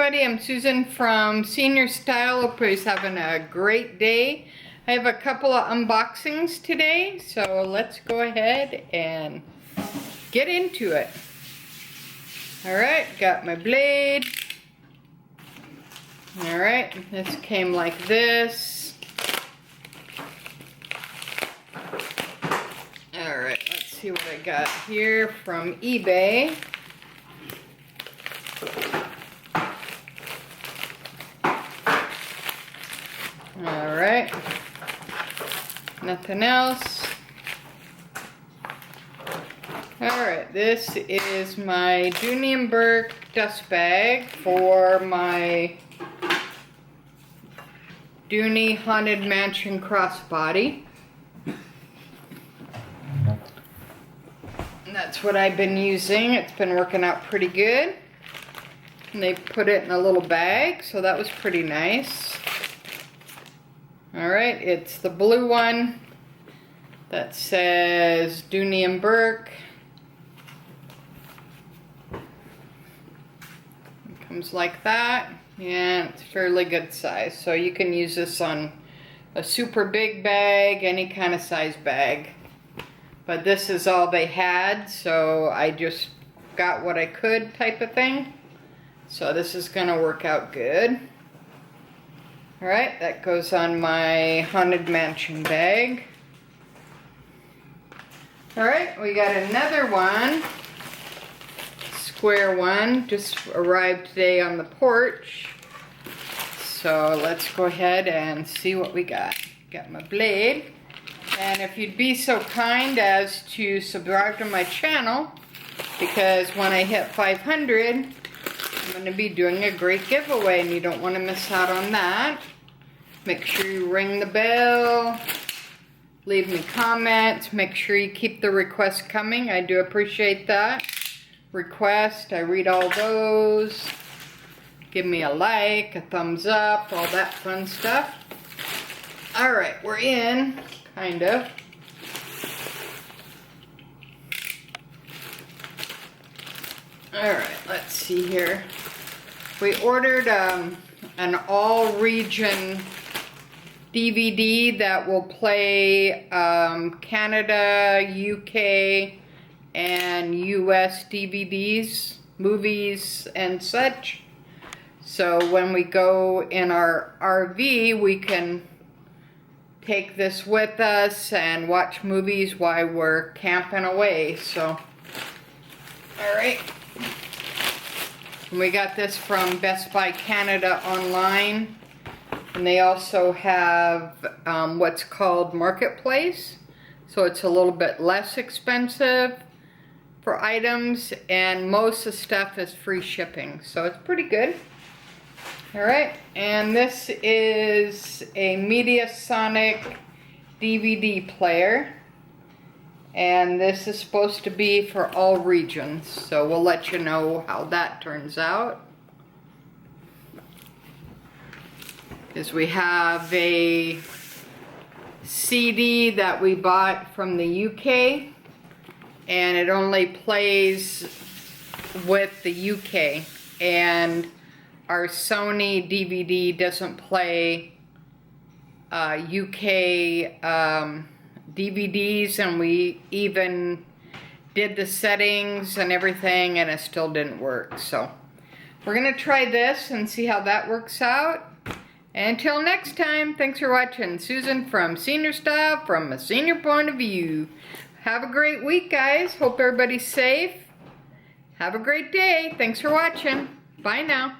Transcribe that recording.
everybody, I'm Susan from Senior Style. Hope everybody's having a great day. I have a couple of unboxings today, so let's go ahead and get into it. Alright, got my blade. Alright, this came like this. Alright, let's see what I got here from eBay. Alright, nothing else. Alright, this is my Dooney Burke dust bag for my Dooney Haunted Mansion crossbody. And that's what I've been using. It's been working out pretty good. And they put it in a little bag, so that was pretty nice. Alright, it's the blue one that says Dooney Burke. It comes like that, and it's fairly good size. So you can use this on a super big bag, any kind of size bag. But this is all they had, so I just got what I could type of thing. So this is gonna work out good. Alright, that goes on my Haunted Mansion bag. Alright, we got another one. Square one, just arrived today on the porch. So let's go ahead and see what we got. Got my blade. And if you'd be so kind as to subscribe to my channel, because when I hit 500, I'm going to be doing a great giveaway and you don't want to miss out on that. Make sure you ring the bell, leave me comments, make sure you keep the requests coming. I do appreciate that. Request, I read all those. Give me a like, a thumbs up, all that fun stuff. Alright, we're in, kind of. Alright, let's see here. We ordered an all-region DVD that will play Canada, UK, and US DVDs, movies, and such. So when we go in our RV, we can take this with us and watch movies while we're camping away. So, alright. We got this from Best Buy Canada online. And they also have what's called Marketplace. So it's a little bit less expensive for items. And most of the stuff is free shipping. So it's pretty good. Alright. And this is a Mediasonic DVD Player. And this is supposed to be for all regions, so we'll let you know how that turns out. Because we have a CD that we bought from the UK, and it only plays with the UK, and our Sony DVD doesn't play UK DVDs, and we even did the settings and everything and it still didn't work. So we're gonna try this and see how that works out. And until next time, thanks for watching. Susan from Senior Style, from a senior point of view. Have a great week, guys. Hope everybody's safe. Have a great day. Thanks for watching. Bye now.